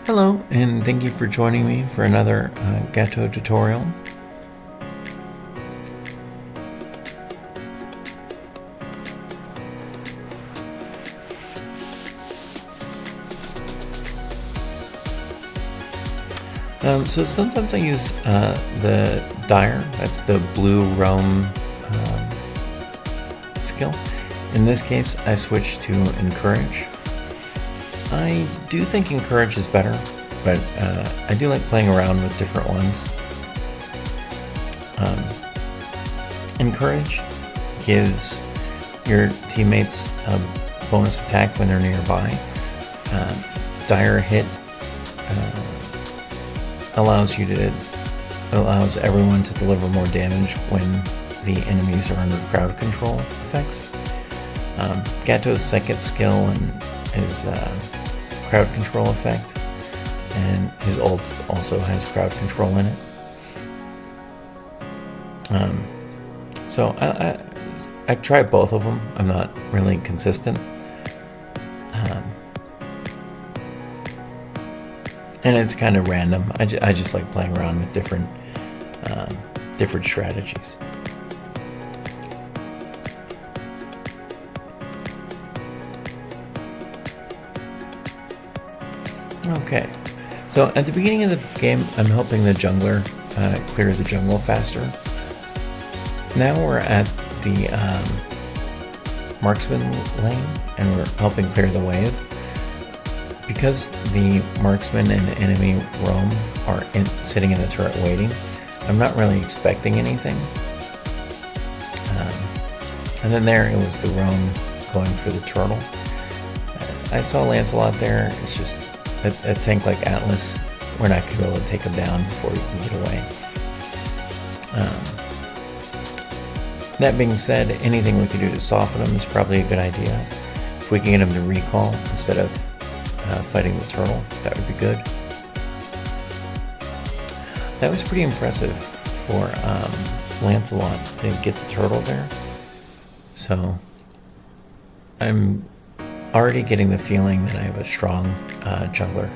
Hello, and thank you for joining me for another Gato tutorial. So sometimes I use the Dire, that's the blue roam skill. In this case, I switched to Encourage. I do think Encourage is better, but I do like playing around with different ones. Encourage gives your teammates a bonus attack when they're nearby. Dire Hit allows everyone to deliver more damage when the enemies are under crowd control effects. Gato's second skill is crowd control effect, and his ult also has crowd control in it. So I tried both of them. I'm not really consistent. And it's kind of random. I just like playing around with different strategies. Okay, so at the beginning of the game, I'm helping the jungler clear the jungle faster. Now we're at the marksman lane, and we're helping clear the wave. Because the marksman and the enemy roam are sitting in the turret waiting, I'm not really expecting anything. And then there it was the roam going for the turtle. I saw Lancelot there. It's just a tank like Atlas. We're not going to be able to take him down before he can get away. That being said, anything we could do to soften him is probably a good idea. If we can get him to recall instead of fighting the turtle, that would be good. That was pretty impressive for Lancelot to get the turtle there. So I'm already getting the feeling that I have a strong jungler,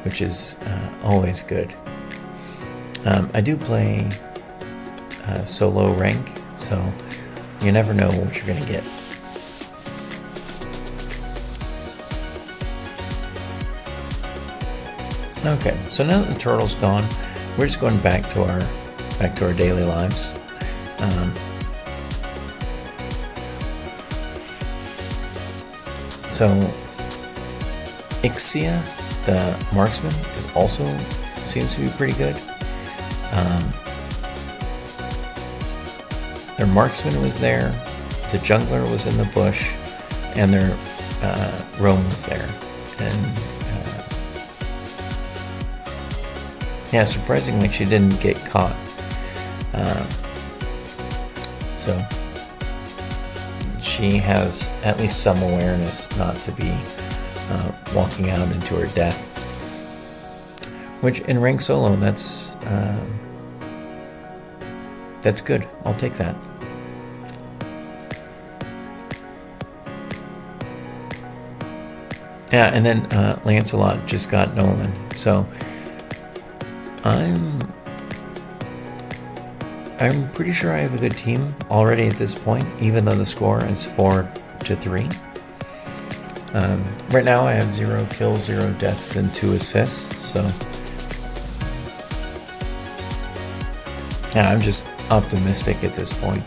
which is always good. I do play solo rank, so you never know what you're going to get. Okay, so now that the turtle's gone, we're just going back to our daily lives. So Ixia, the marksman, seems to be pretty good. Their marksman was there, the jungler was in the bush, and their roam was there. And yeah, surprisingly, she didn't get caught. So she has at least some awareness not to be walking out into her death. Which in rank solo, that's good. I'll take that. Yeah, and then Lancelot just got Nolan. So I'm pretty sure I have a good team already at this point, even though the score is 4-3. Right now I have 0 kills, 0 deaths, and 2 assists, so yeah, I'm just optimistic at this point.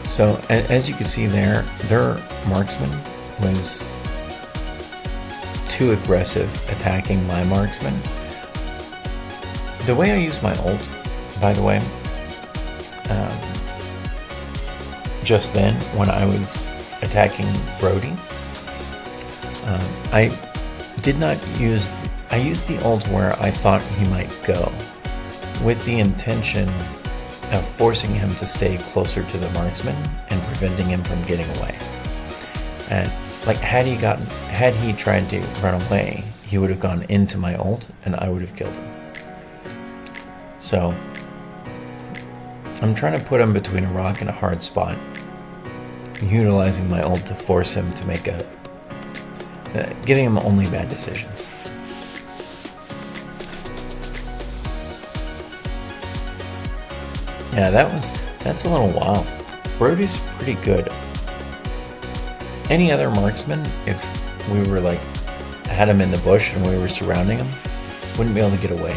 So as you can see there, their marksman was too aggressive attacking my marksman. The way I use my ult, by the way, just then when I was attacking Brody, I used the ult where I thought he might go, with the intention of forcing him to stay closer to the marksman and preventing him from getting away. And like had he tried to run away, he would have gone into my ult and I would have killed him. So I'm trying to put him between a rock and a hard spot utilizing my ult to force him to make giving him only bad decisions. Yeah, that's a little wild. Brody's pretty good. Any other marksman, if we were like had him in the bush and we were surrounding him, wouldn't be able to get away.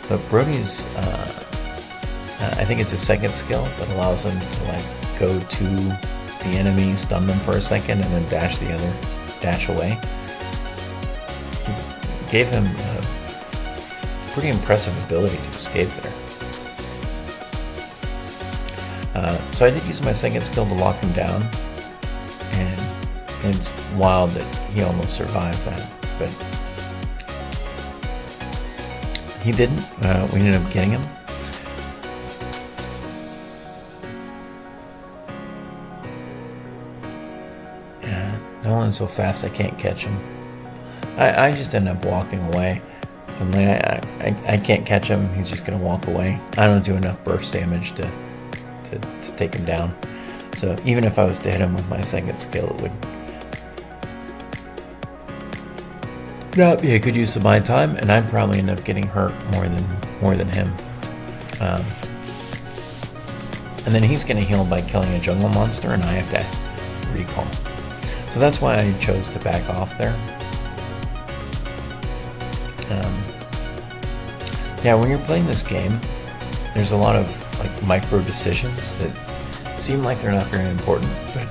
But Brody's, I think it's a second skill that allows him to like go to the enemy, stun them for a second, and then dash away. Gave him a pretty impressive ability to escape there. So I did use my second skill to lock him down, and it's wild that he almost survived that, but he didn't. We ended up getting him. Nolan's so fast I can't catch him. I just end up walking away. Suddenly I can't catch him. He's just gonna walk away. I don't do enough burst damage to take him down. So even if I was to hit him with my second skill, it would not be a good use of my time, and I'd probably end up getting hurt more than him. And then he's gonna heal by killing a jungle monster, and I have to recall. So that's why I chose to back off there. Yeah, when you're playing this game, there's a lot of like micro decisions that seem like they're not very important, but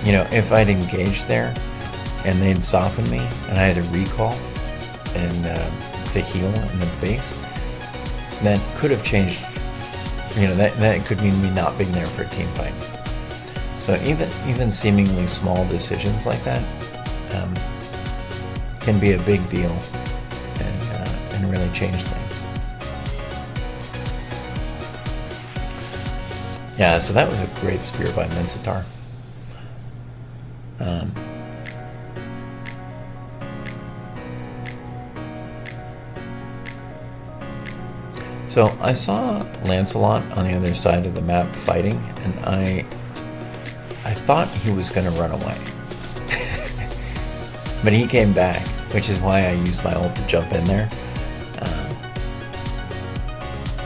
you know, if I'd engaged there and they'd soften me and I had to recall and to heal in the base, that could have changed. You know, that could mean me not being there for a team fight. So even seemingly small decisions like that can be a big deal and really change things. Yeah, so that was a great spear by Mensitar. So I saw Lancelot on the other side of the map fighting, and I thought he was going to run away. But he came back, which is why I used my ult to jump in there.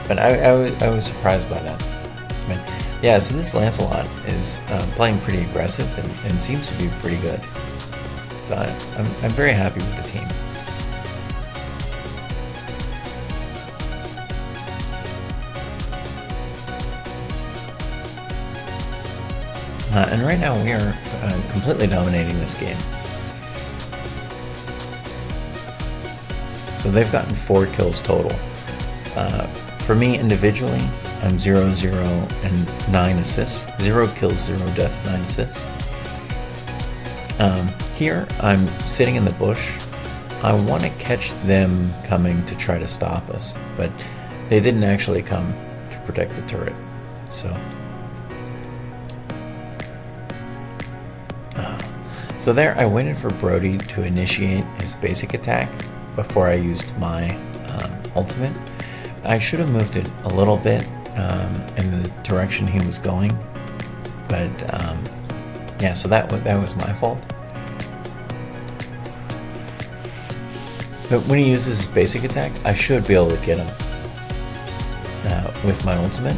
But I was surprised by that. But yeah, so this Lancelot is playing pretty aggressive and seems to be pretty good. So I'm very happy with the team. And right now we are completely dominating this game. So they've gotten 4 kills total. For me individually, I'm 0, 0, and 9 assists. 0 kills, 0 deaths, 9 assists. Here, I'm sitting in the bush. I want to catch them coming to try to stop us, but they didn't actually come to protect the turret. So there, I waited for Brody to initiate his basic attack before I used my ultimate. I should have moved it a little bit in the direction he was going, but yeah, so that was my fault. But when he uses his basic attack, I should be able to get him with my ultimate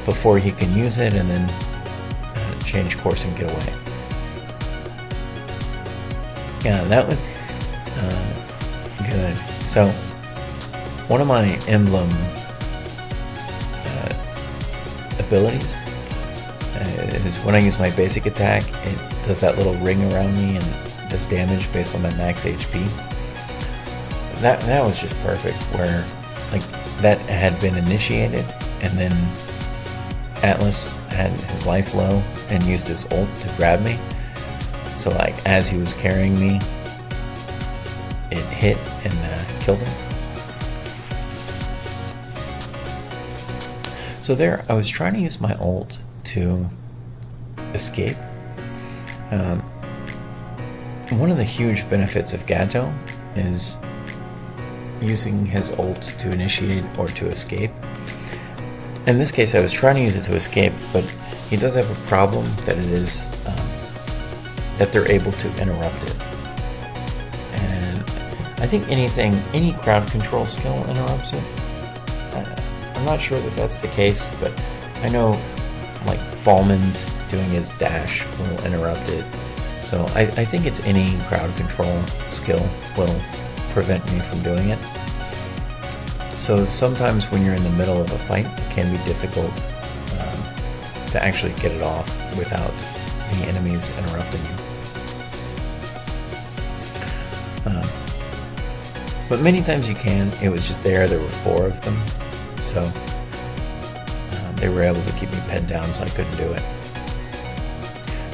before he can use it and then change course and get away. Yeah, that was good. So one of my emblem abilities is when I use my basic attack, it does that little ring around me and does damage based on my max HP. That was just perfect, where like that had been initiated and then Atlas had his life low and used his ult to grab me. So like as he was carrying me, it hit and killed him. So there, I was trying to use my ult to escape. One of the huge benefits of Gato is using his ult to initiate or to escape. in this case, I was trying to use it to escape, but he does have a problem that it is that they're able to interrupt it. And I think any crowd control skill interrupts it. I'm not sure that that's the case, but I know like Ballman doing his dash will interrupt it. So I think it's any crowd control skill will prevent me from doing it. So sometimes when you're in the middle of a fight, it can be difficult to actually get it off without the enemies interrupting you. But many times you can. It was just there were 4 of them, so they were able to keep me pinned down, so I couldn't do it.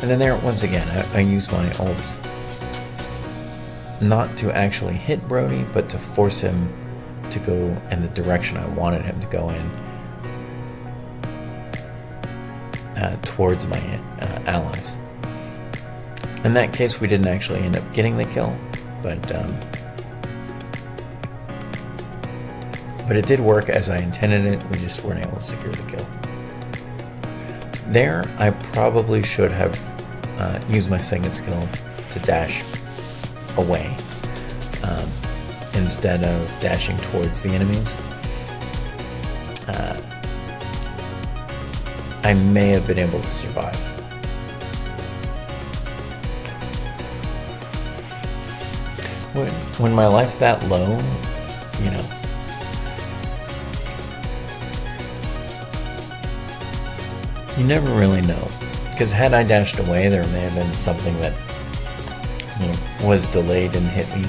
And then there, once again, I used my ult not to actually hit Brody, but to force him to go in the direction I wanted him to go in, towards my allies. In that case, we didn't actually end up getting the kill, but it did work as I intended it. We just weren't able to secure the kill. There, I probably should have used my second skill to dash away instead of dashing towards the enemies. I may have been able to survive. When my life's that low, you know, you never really know. Because had I dashed away, there may have been something that, you know, was delayed and hit me.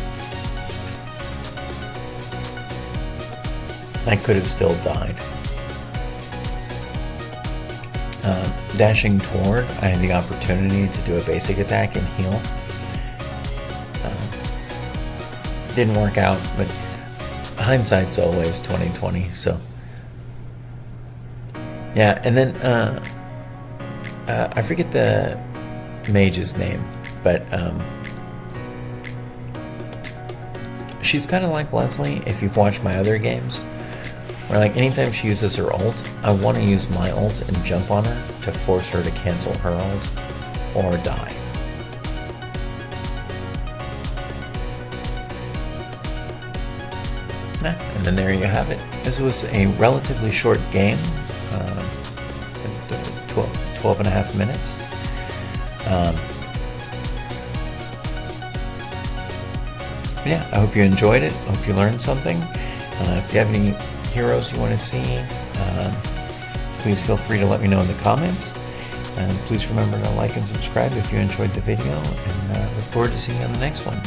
I could have still died. Dashing toward, I had the opportunity to do a basic attack and heal. Didn't work out, but hindsight's always 20/20. So yeah, and then I forget the mage's name, but she's kind of like Leslie if you've watched my other games, where like anytime she uses her ult, I want to use my ult and jump on her to force her to cancel her ult or die. And then there you have it. This was a relatively short game, 12 and a half minutes. Yeah, I hope you enjoyed it. I hope you learned something. If you have any heroes you want to see, please feel free to let me know in the comments. And please remember to like and subscribe if you enjoyed the video. And look forward to seeing you on the next one.